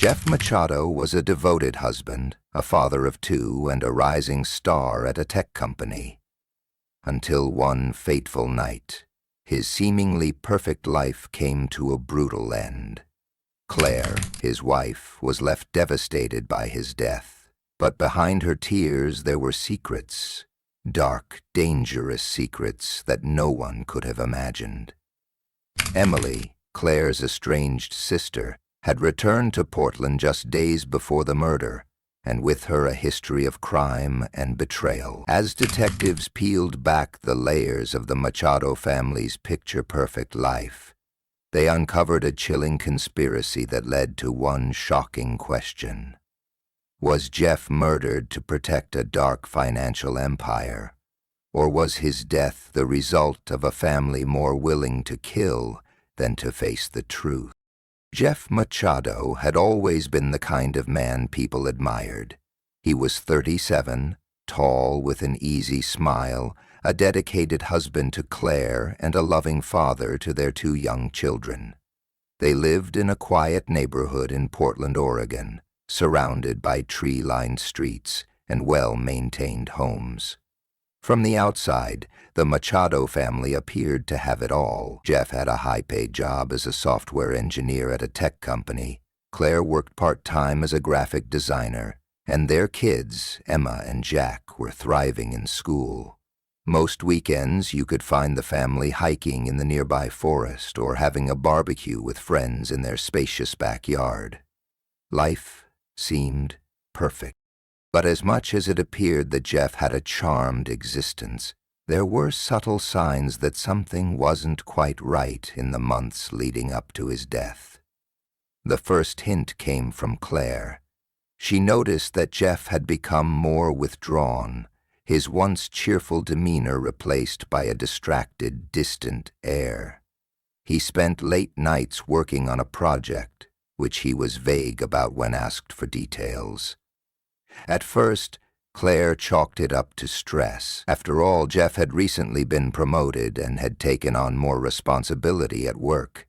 Jeff Machado was a devoted husband, a father of two, and a rising star at a tech company. Until one fateful night, his seemingly perfect life came to a brutal end. Claire, his wife, was left devastated by his death. But behind her tears there were secrets, dark, dangerous secrets that no one could have imagined. Emily, Claire's estranged sister, had returned to Portland just days before the murder, and with her a history of crime and betrayal. As detectives peeled back the layers of the Machado family's picture-perfect life, they uncovered a chilling conspiracy that led to one shocking question. Was Jeff murdered to protect a dark financial empire, or was his death the result of a family more willing to kill than to face the truth? Jeff Machado had always been the kind of man people admired. He was 37, tall with an easy smile, a dedicated husband to Claire and a loving father to their two young children. They lived in a quiet neighborhood in Portland, Oregon, surrounded by tree-lined streets and well-maintained homes. From the outside, the Machado family appeared to have it all. Jeff had a high-paid job as a software engineer at a tech company. Claire worked part-time as a graphic designer, and their kids, Emma and Jack, were thriving in school. Most weekends, you could find the family hiking in the nearby forest or having a barbecue with friends in their spacious backyard. Life seemed perfect. But as much as it appeared that Jeff had a charmed existence, there were subtle signs that something wasn't quite right in the months leading up to his death. The first hint came from Claire. She noticed that Jeff had become more withdrawn, his once cheerful demeanor replaced by a distracted, distant air. He spent late nights working on a project, which he was vague about when asked for details. At first, Claire chalked it up to stress. After all, Jeff had recently been promoted and had taken on more responsibility at work.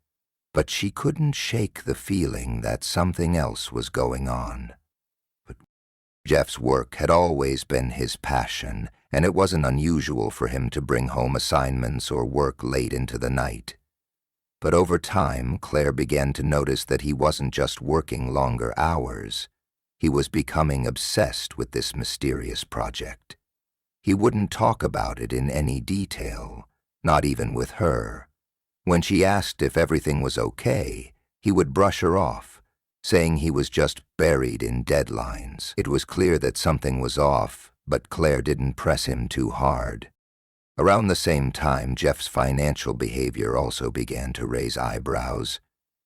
But she couldn't shake the feeling that something else was going on. But Jeff's work had always been his passion, and it wasn't unusual for him to bring home assignments or work late into the night. But over time, Claire began to notice that he wasn't just working longer hours. He was becoming obsessed with this mysterious project. He wouldn't talk about it in any detail, not even with her. When she asked if everything was okay, he would brush her off, saying he was just buried in deadlines. It was clear that something was off, but Claire didn't press him too hard. Around the same time, Jeff's financial behavior also began to raise eyebrows.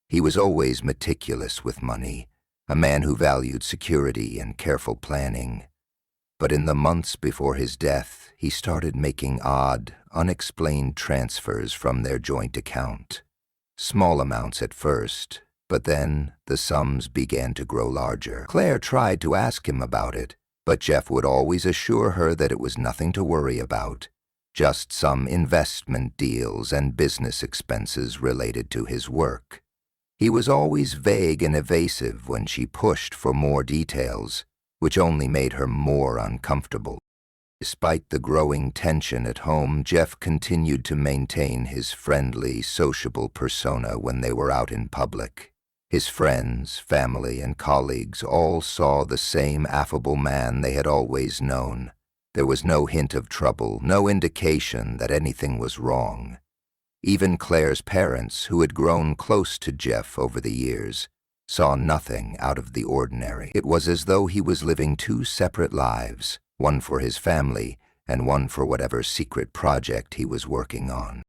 He was always meticulous with money, a man who valued security and careful planning. But in the months before his death, he started making odd, unexplained transfers from their joint account. Small amounts at first, but then the sums began to grow larger. Claire tried to ask him about it, but Jeff would always assure her that it was nothing to worry about, just some investment deals and business expenses related to his work. He was always vague and evasive when she pushed for more details, which only made her more uncomfortable. Despite the growing tension at home, Jeff continued to maintain his friendly, sociable persona when they were out in public. His friends, family, and colleagues all saw the same affable man they had always known. There was no hint of trouble, no indication that anything was wrong. Even Claire's parents, who had grown close to Jeff over the years, saw nothing out of the ordinary. It was as though he was living two separate lives, one for his family and one for whatever secret project he was working on.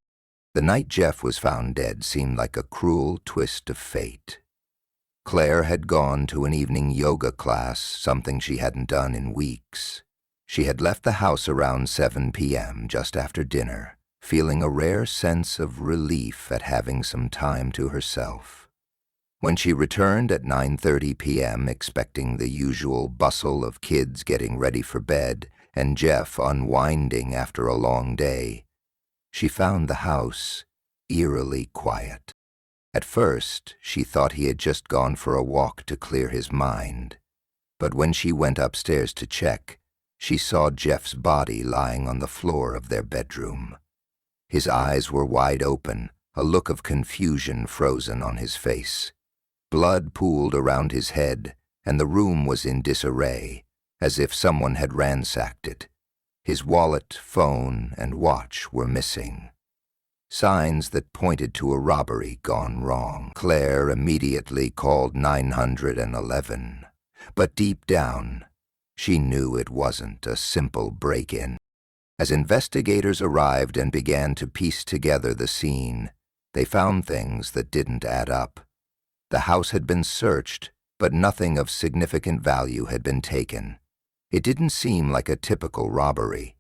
The night Jeff was found dead seemed like a cruel twist of fate. Claire had gone to an evening yoga class, something she hadn't done in weeks. She had left the house around 7 p.m., just after dinner, feeling a rare sense of relief at having some time to herself. When she returned at 9:30 p.m., expecting the usual bustle of kids getting ready for bed and Jeff unwinding after a long day, she found the house eerily quiet. At first, she thought he had just gone for a walk to clear his mind. But when she went upstairs to check, she saw Jeff's body lying on the floor of their bedroom. His eyes were wide open, a look of confusion frozen on his face. Blood pooled around his head, and the room was in disarray, as if someone had ransacked it. His wallet, phone, and watch were missing. Signs that pointed to a robbery gone wrong. Claire immediately called 911. But deep down, she knew it wasn't a simple break-in. As investigators arrived and began to piece together the scene, they found things that didn't add up. The house had been searched, but nothing of significant value had been taken. It didn't seem like a typical robbery.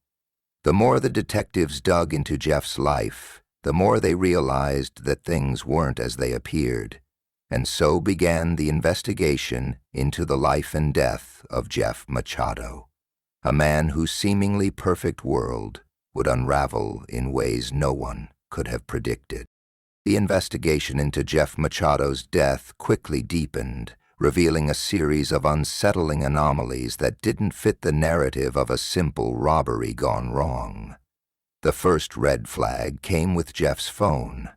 The more the detectives dug into Jeff's life, the more they realized that things weren't as they appeared, and so began the investigation into the life and death of Jeff Machado, a man whose seemingly perfect world would unravel in ways no one could have predicted. The investigation into Jeff Machado's death quickly deepened, revealing a series of unsettling anomalies that didn't fit the narrative of a simple robbery gone wrong. The first red flag came with Jeff's phone.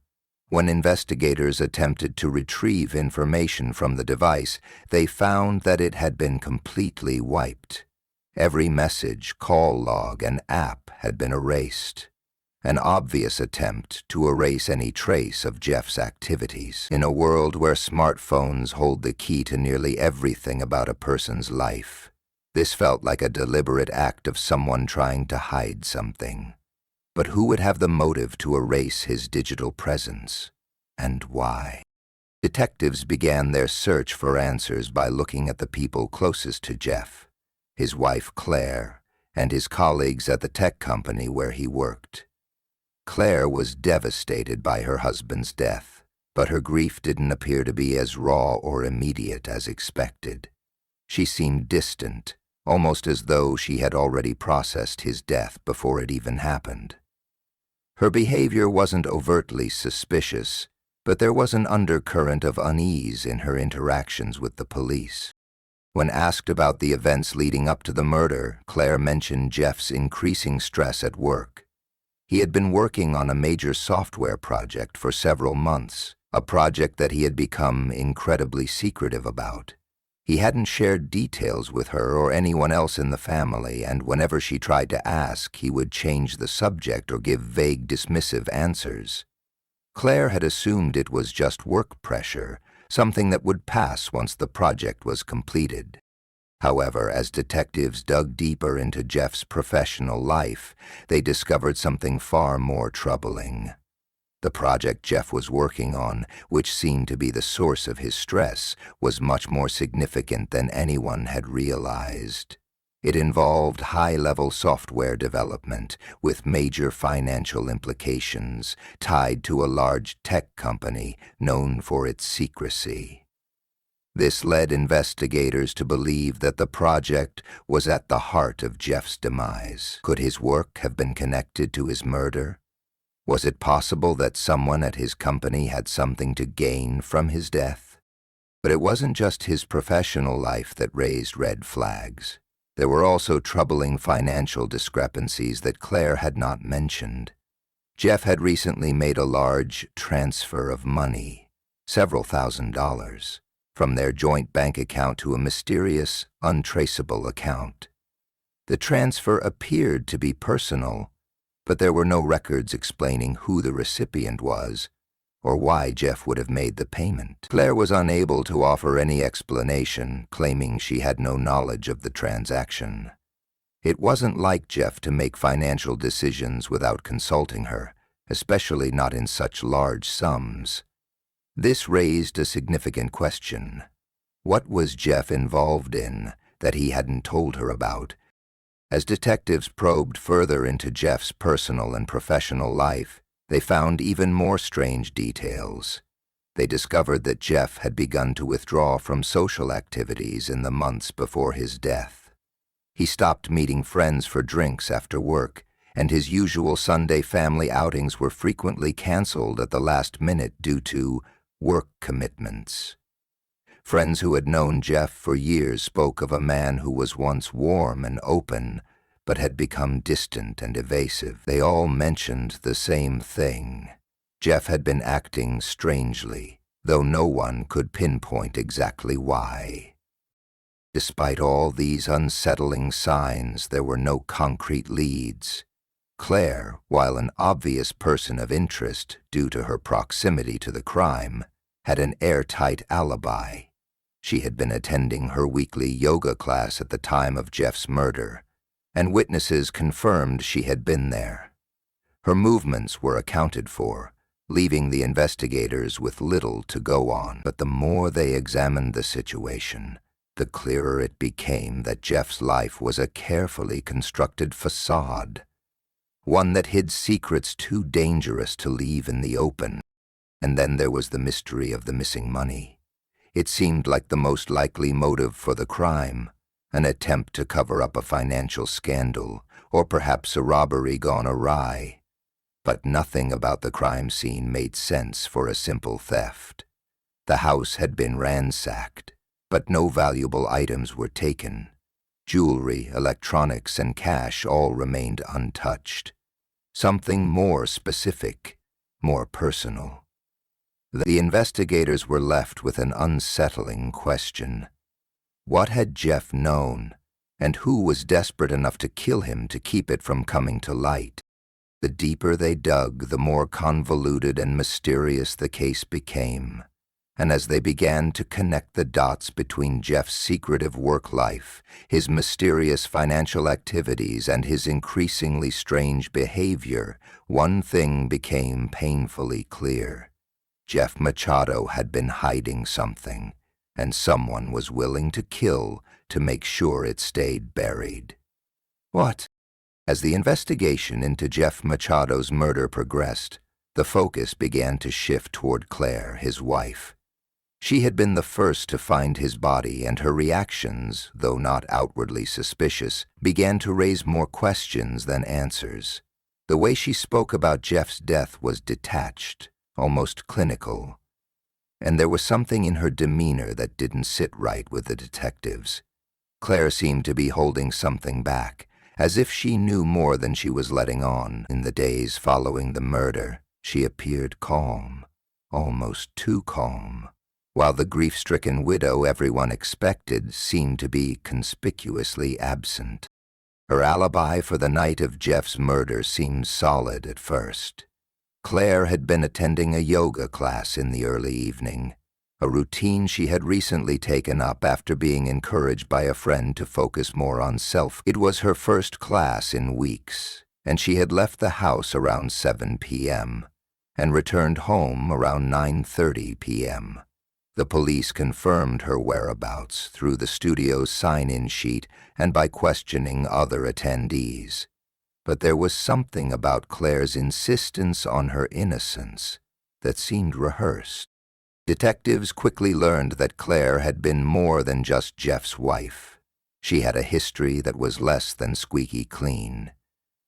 When investigators attempted to retrieve information from the device, they found that it had been completely wiped. Every message, call log, and app had been erased. An obvious attempt to erase any trace of Jeff's activities. In a world where smartphones hold the key to nearly everything about a person's life, this felt like a deliberate act of someone trying to hide something. But who would have the motive to erase his digital presence, and why? Detectives began their search for answers by looking at the people closest to Jeff, his wife Claire, and his colleagues at the tech company where he worked. Claire was devastated by her husband's death, but her grief didn't appear to be as raw or immediate as expected. She seemed distant, almost as though she had already processed his death before it even happened. Her behavior wasn't overtly suspicious, but there was an undercurrent of unease in her interactions with the police. When asked about the events leading up to the murder, Claire mentioned Jeff's increasing stress at work. He had been working on a major software project for several months, a project that he had become incredibly secretive about. He hadn't shared details with her or anyone else in the family, and whenever she tried to ask, he would change the subject or give vague, dismissive answers. Claire had assumed it was just work pressure, something that would pass once the project was completed. However, as detectives dug deeper into Jeff's professional life, they discovered something far more troubling. The project Jeff was working on, which seemed to be the source of his stress, was much more significant than anyone had realized. It involved high-level software development with major financial implications tied to a large tech company known for its secrecy. This led investigators to believe that the project was at the heart of Jeff's demise. Could his work have been connected to his murder? Was it possible that someone at his company had something to gain from his death? But it wasn't just his professional life that raised red flags. There were also troubling financial discrepancies that Claire had not mentioned. Jeff had recently made a large transfer of money, several $1,000s, from their joint bank account to a mysterious, untraceable account. The transfer appeared to be personal, but there were no records explaining who the recipient was or why Jeff would have made the payment. Claire was unable to offer any explanation, claiming she had no knowledge of the transaction. It wasn't like Jeff to make financial decisions without consulting her, especially not in such large sums. This raised a significant question. What was Jeff involved in that he hadn't told her about? As detectives probed further into Jeff's personal and professional life, they found even more strange details. They discovered that Jeff had begun to withdraw from social activities in the months before his death. He stopped meeting friends for drinks after work, and his usual Sunday family outings were frequently canceled at the last minute due to work commitments. Friends who had known Jeff for years spoke of a man who was once warm and open, but had become distant and evasive. They all mentioned the same thing. Jeff had been acting strangely, though no one could pinpoint exactly why. Despite all these unsettling signs, there were no concrete leads. Claire, while an obvious person of interest due to her proximity to the crime, had an airtight alibi. She had been attending her weekly yoga class at the time of Jeff's murder, and witnesses confirmed she had been there. Her movements were accounted for, leaving the investigators with little to go on. But the more they examined the situation, the clearer it became that Jeff's life was a carefully constructed facade, one that hid secrets too dangerous to leave in the open. And then there was the mystery of the missing money. It seemed like the most likely motive for the crime, an attempt to cover up a financial scandal, or perhaps a robbery gone awry. But nothing about the crime scene made sense for a simple theft. The house had been ransacked, but no valuable items were taken. Jewelry, electronics, and cash all remained untouched. Something more specific, more personal. The investigators were left with an unsettling question. What had Jeff known, and who was desperate enough to kill him to keep it from coming to light? The deeper they dug, the more convoluted and mysterious the case became. And as they began to connect the dots between Jeff's secretive work life, his mysterious financial activities, and his increasingly strange behavior, one thing became painfully clear. Jeff Machado had been hiding something, and someone was willing to kill to make sure it stayed buried. What? As the investigation into Jeff Machado's murder progressed, the focus began to shift toward Claire, his wife. She had been the first to find his body, and her reactions, though not outwardly suspicious, began to raise more questions than answers. The way she spoke about Jeff's death was detached, almost clinical, and there was something in her demeanor that didn't sit right with the detectives. Claire seemed to be holding something back, as if she knew more than she was letting on. In the days following the murder, she appeared calm, almost too calm, while the grief-stricken widow everyone expected seemed to be conspicuously absent. Her alibi for the night of Jeff's murder seemed solid at first. Claire had been attending a yoga class in the early evening, a routine she had recently taken up after being encouraged by a friend to focus more on self. It was her first class in weeks, and she had left the house around 7 p.m. and returned home around 9:30 p.m. The police confirmed her whereabouts through the studio's sign-in sheet and by questioning other attendees. But there was something about Claire's insistence on her innocence that seemed rehearsed. Detectives quickly learned that Claire had been more than just Jeff's wife. She had a history that was less than squeaky clean.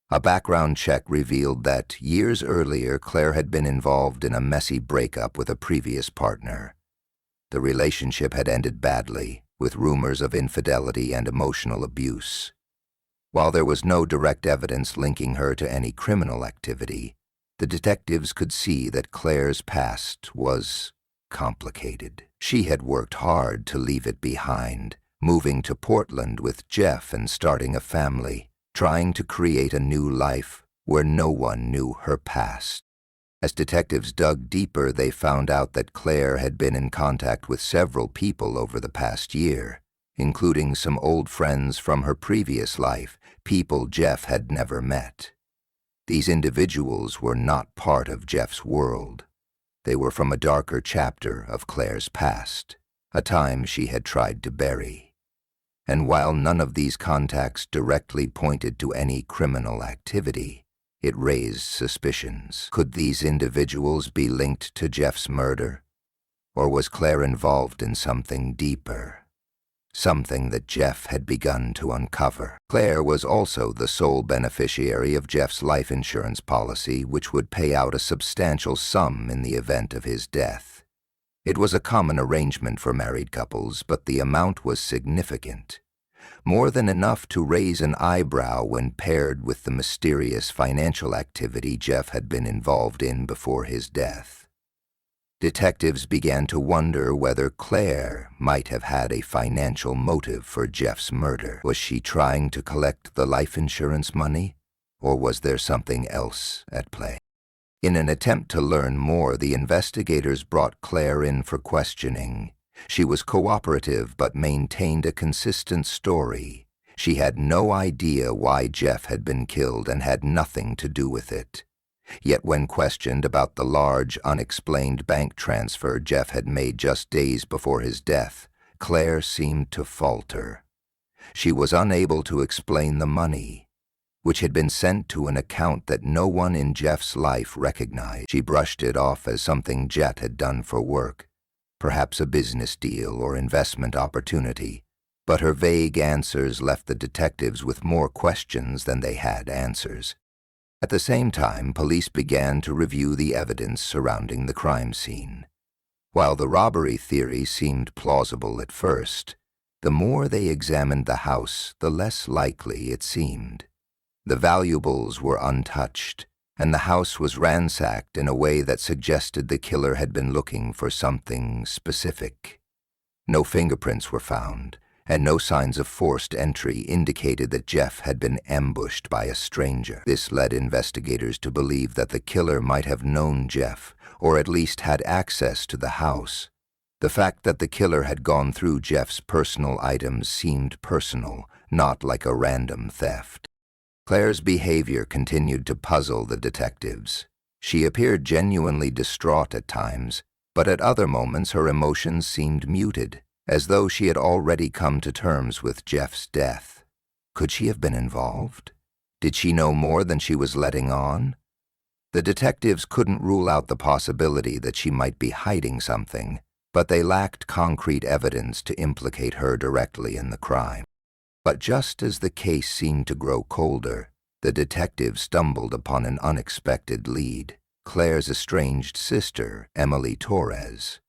A background check revealed that years earlier Claire had been involved in a messy breakup with a previous partner. The relationship had ended badly, with rumors of infidelity and emotional abuse. While there was no direct evidence linking her to any criminal activity, the detectives could see that Claire's past was complicated. She had worked hard to leave it behind, moving to Portland with Jeff and starting a family, trying to create a new life where no one knew her past. As detectives dug deeper, they found out that Claire had been in contact with several people over the past year, including some old friends from her previous life, people Jeff had never met. These individuals were not part of Jeff's world. They were from a darker chapter of Claire's past, a time she had tried to bury. And while none of these contacts directly pointed to any criminal activity, it raised suspicions. Could these individuals be linked to Jeff's murder? Or was Claire involved in something deeper? Something that Jeff had begun to uncover. Claire was also the sole beneficiary of Jeff's life insurance policy, which would pay out a substantial sum in the event of his death. It was a common arrangement for married couples, but the amount was significant. More than enough to raise an eyebrow when paired with the mysterious financial activity Jeff had been involved in before his death. Detectives began to wonder whether Claire might have had a financial motive for Jeff's murder. Was she trying to collect the life insurance money, or was there something else at play? In an attempt to learn more, the investigators brought Claire in for questioning. She was cooperative but maintained a consistent story. She had no idea why Jeff had been killed and had nothing to do with it. Yet when questioned about the large, unexplained bank transfer Jeff had made just days before his death, Claire seemed to falter. She was unable to explain the money, which had been sent to an account that no one in Jeff's life recognized. She brushed it off as something Jeff had done for work, perhaps a business deal or investment opportunity, but her vague answers left the detectives with more questions than they had answers. At the same time, police began to review the evidence surrounding the crime scene. While the robbery theory seemed plausible at first, the more they examined the house, the less likely it seemed. The valuables were untouched, and the house was ransacked in a way that suggested the killer had been looking for something specific. No fingerprints were found, and no signs of forced entry indicated that Jeff had been ambushed by a stranger. This led investigators to believe that the killer might have known Jeff, or at least had access to the house. The fact that the killer had gone through Jeff's personal items seemed personal, not like a random theft. Claire's behavior continued to puzzle the detectives. She appeared genuinely distraught at times, but at other moments her emotions seemed muted, as though she had already come to terms with Jeff's death. Could she have been involved? Did she know more than she was letting on? The detectives couldn't rule out the possibility that she might be hiding something, but they lacked concrete evidence to implicate her directly in the crime. But just as the case seemed to grow colder, the detectives stumbled upon an unexpected lead: Claire's estranged sister, Emily Torres.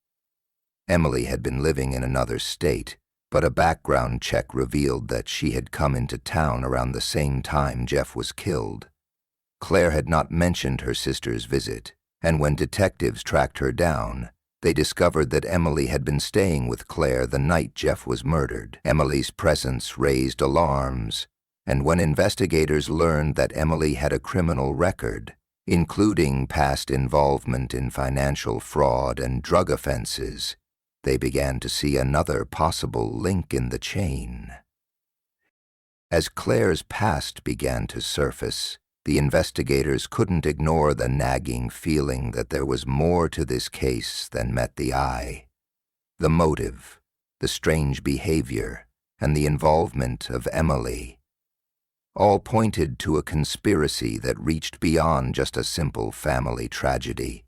Emily had been living in another state, but a background check revealed that she had come into town around the same time Jeff was killed. Claire had not mentioned her sister's visit, and when detectives tracked her down, they discovered that Emily had been staying with Claire the night Jeff was murdered. Emily's presence raised alarms, and when investigators learned that Emily had a criminal record, including past involvement in financial fraud and drug offenses, they began to see another possible link in the chain. As Claire's past began to surface, the investigators couldn't ignore the nagging feeling that there was more to this case than met the eye. The motive, the strange behavior, and the involvement of Emily all pointed to a conspiracy that reached beyond just a simple family tragedy.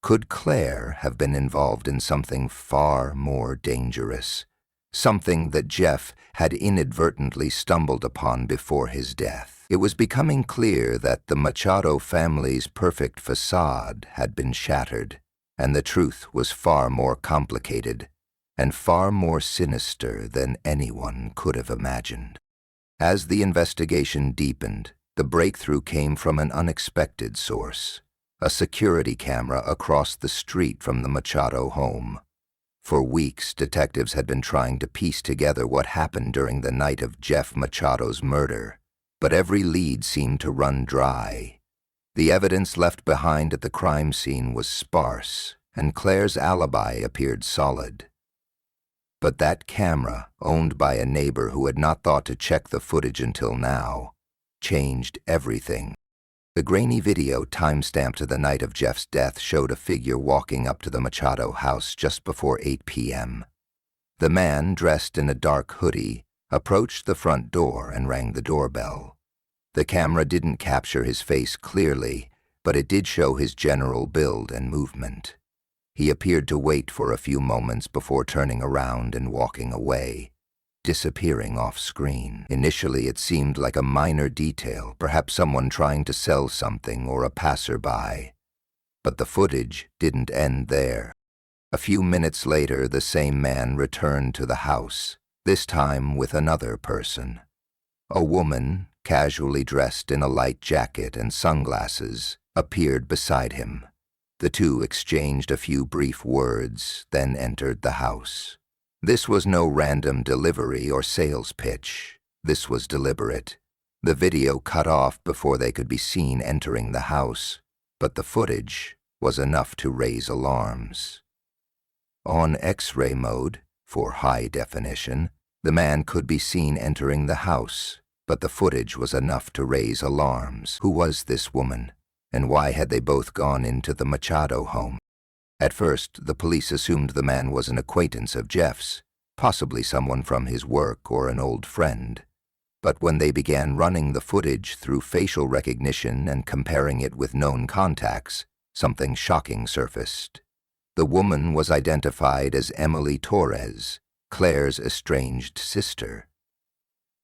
Could Claire have been involved in something far more dangerous, something that Jeff had inadvertently stumbled upon before his death? It was becoming clear that the Machado family's perfect facade had been shattered, and the truth was far more complicated and far more sinister than anyone could have imagined. As the investigation deepened, the breakthrough came from an unexpected source: a security camera across the street from the Machado home. For weeks, detectives had been trying to piece together what happened during the night of Jeff Machado's murder, but every lead seemed to run dry. The evidence left behind at the crime scene was sparse, and Claire's alibi appeared solid. But that camera, owned by a neighbor who had not thought to check the footage until now, changed everything. The grainy video timestamped to the night of Jeff's death showed a figure walking up to the Machado house just before 8 p.m. The man, dressed in a dark hoodie, approached the front door and rang the doorbell. The camera didn't capture his face clearly, but it did show his general build and movement. He appeared to wait for a few moments before turning around and walking away, disappearing off-screen. Initially, it seemed like a minor detail, perhaps someone trying to sell something or a passerby. But the footage didn't end there. A few minutes later, the same man returned to the house, this time with another person. A woman, casually dressed in a light jacket and sunglasses, appeared beside him. The two exchanged a few brief words, then entered the house. This was no random delivery or sales pitch. This was deliberate. The video cut off before they could be seen entering the house, but the footage was enough to raise alarms. On X-ray mode, for high definition, the man could be seen entering the house, but the footage was enough to raise alarms. Who was this woman, and why had they both gone into the Machado home? At first, the police assumed the man was an acquaintance of Jeff's, possibly someone from his work or an old friend. But when they began running the footage through facial recognition and comparing it with known contacts, something shocking surfaced. The woman was identified as Emily Torres, Claire's estranged sister.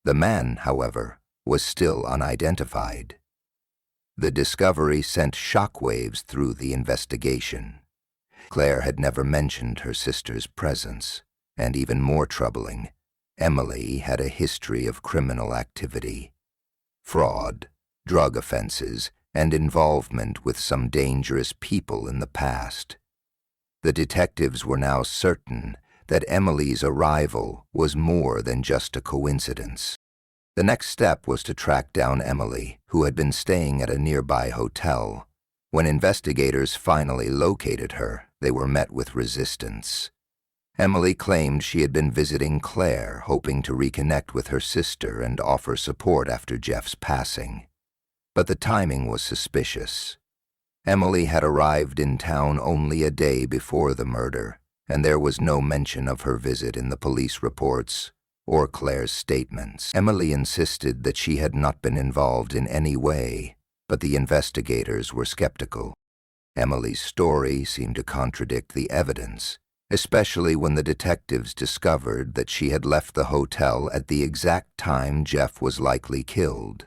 The man, however, was still unidentified. The discovery sent shockwaves through the investigation. Claire had never mentioned her sister's presence, and even more troubling, Emily had a history of criminal activity, fraud, drug offenses, and involvement with some dangerous people in the past. The detectives were now certain that Emily's arrival was more than just a coincidence. The next step was to track down Emily, who had been staying at a nearby hotel. When investigators finally located her, they were met with resistance. Emily claimed she had been visiting Claire, hoping to reconnect with her sister and offer support after Jeff's passing. But the timing was suspicious. Emily had arrived in town only a day before the murder, and there was no mention of her visit in the police reports or Claire's statements. Emily insisted that she had not been involved in any way, but the investigators were skeptical. Emily's story seemed to contradict the evidence, especially when the detectives discovered that she had left the hotel at the exact time Jeff was likely killed.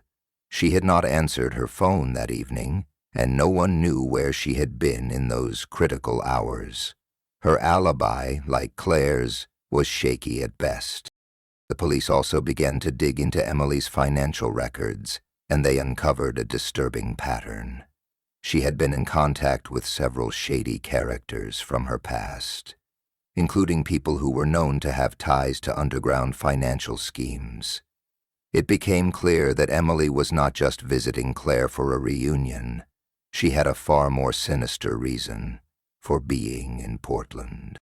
She had not answered her phone that evening, and no one knew where she had been in those critical hours. Her alibi, like Claire's, was shaky at best. The police also began to dig into Emily's financial records, and they uncovered a disturbing pattern. She had been in contact with several shady characters from her past, including people who were known to have ties to underground financial schemes. It became clear that Emily was not just visiting Claire for a reunion. She had a far more sinister reason for being in Portland.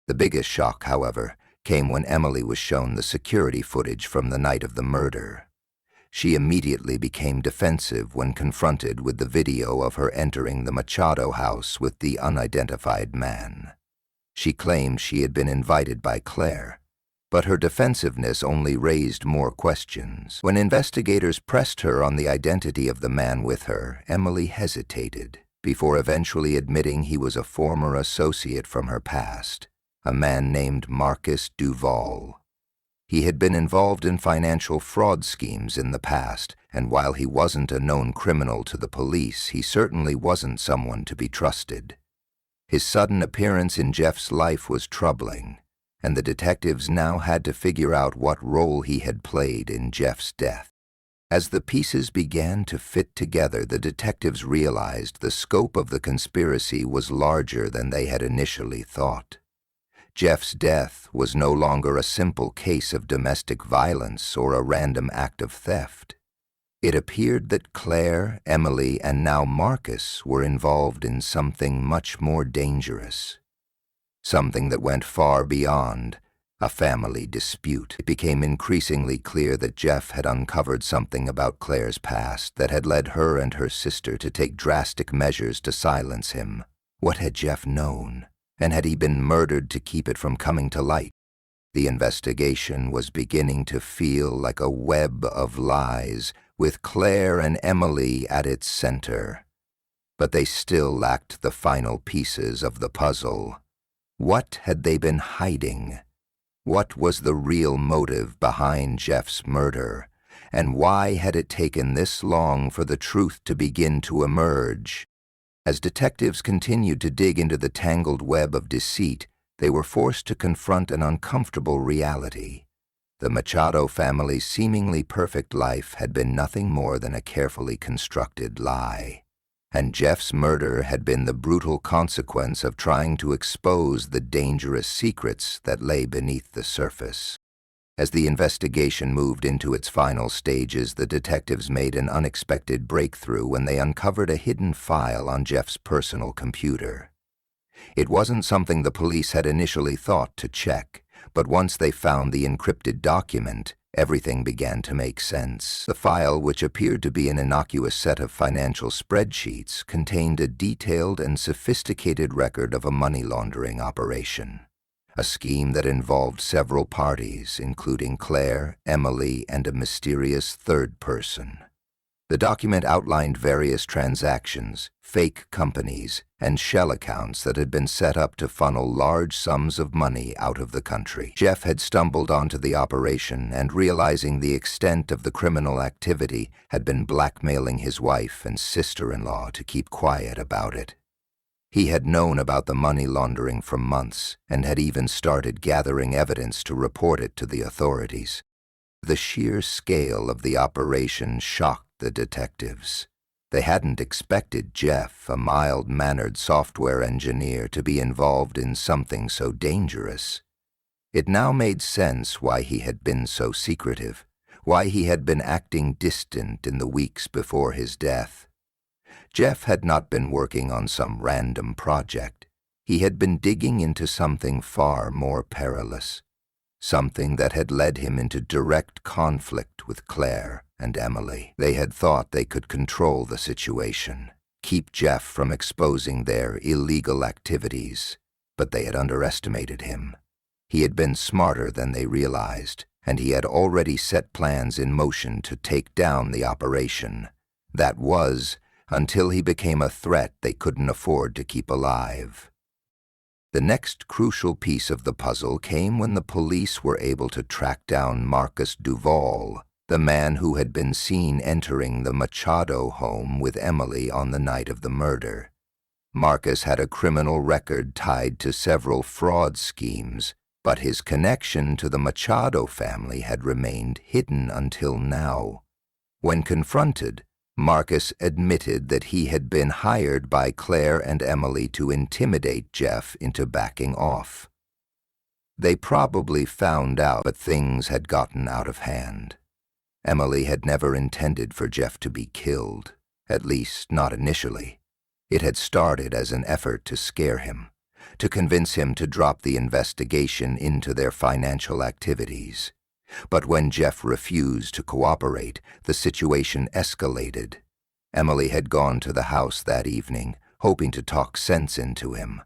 The biggest shock, however, came when Emily was shown the security footage from the night of the murder. She immediately became defensive when confronted with the video of her entering the Machado house with the unidentified man. She claimed she had been invited by Claire, but her defensiveness only raised more questions. When investigators pressed her on the identity of the man with her, Emily hesitated before eventually admitting he was a former associate from her past, a man named Marcus Duval. He had been involved in financial fraud schemes in the past, and while he wasn't a known criminal to the police, he certainly wasn't someone to be trusted. His sudden appearance in Jeff's life was troubling, and the detectives now had to figure out what role he had played in Jeff's death. As the pieces began to fit together, the detectives realized the scope of the conspiracy was larger than they had initially thought. Jeff's death was no longer a simple case of domestic violence or a random act of theft. It appeared that Claire, Emily, and now Marcus were involved in something much more dangerous. Something that went far beyond a family dispute. It became increasingly clear that Jeff had uncovered something about Claire's past that had led her and her sister to take drastic measures to silence him. What had Jeff known? And had he been murdered to keep it from coming to light? The investigation was beginning to feel like a web of lies, with Claire and Emily at its center. But they still lacked the final pieces of the puzzle. What had they been hiding? What was the real motive behind Jeff's murder? And why had it taken this long for the truth to begin to emerge? As detectives continued to dig into the tangled web of deceit, they were forced to confront an uncomfortable reality. The Machado family's seemingly perfect life had been nothing more than a carefully constructed lie. And Jeff's murder had been the brutal consequence of trying to expose the dangerous secrets that lay beneath the surface. As the investigation moved into its final stages, the detectives made an unexpected breakthrough when they uncovered a hidden file on Jeff's personal computer. It wasn't something the police had initially thought to check, but once they found the encrypted document, everything began to make sense. The file, which appeared to be an innocuous set of financial spreadsheets, contained a detailed and sophisticated record of a money laundering operation. A scheme that involved several parties, including Claire, Emily, and a mysterious third person. The document outlined various transactions, fake companies, and shell accounts that had been set up to funnel large sums of money out of the country. Jeff had stumbled onto the operation and, realizing the extent of the criminal activity, had been blackmailing his wife and sister-in-law to keep quiet about it. He had known about the money laundering for months and had even started gathering evidence to report it to the authorities. The sheer scale of the operation shocked the detectives. They hadn't expected Jeff, a mild-mannered software engineer, to be involved in something so dangerous. It now made sense why he had been so secretive, why he had been acting distant in the weeks before his death. Jeff had not been working on some random project. He had been digging into something far more perilous, something that had led him into direct conflict with Claire and Emily. They had thought they could control the situation, keep Jeff from exposing their illegal activities, but they had underestimated him. He had been smarter than they realized, and he had already set plans in motion to take down the operation. That was, until he became a threat they couldn't afford to keep alive. The next crucial piece of the puzzle came when the police were able to track down Marcus Duval, the man who had been seen entering the Machado home with Emily on the night of the murder. Marcus had a criminal record tied to several fraud schemes, but his connection to the Machado family had remained hidden until now. When confronted, Marcus admitted that he had been hired by Claire and Emily to intimidate Jeff into backing off. They probably found out, but things had gotten out of hand. Emily had never intended for Jeff to be killed, at least not initially. It had started as an effort to scare him, to convince him to drop the investigation into their financial activities. But when Jeff refused to cooperate, the situation escalated. Emily had gone to the house that evening, hoping to talk sense into him.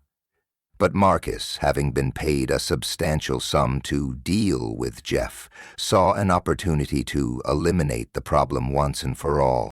But Marcus, having been paid a substantial sum to deal with Jeff, saw an opportunity to eliminate the problem once and for all.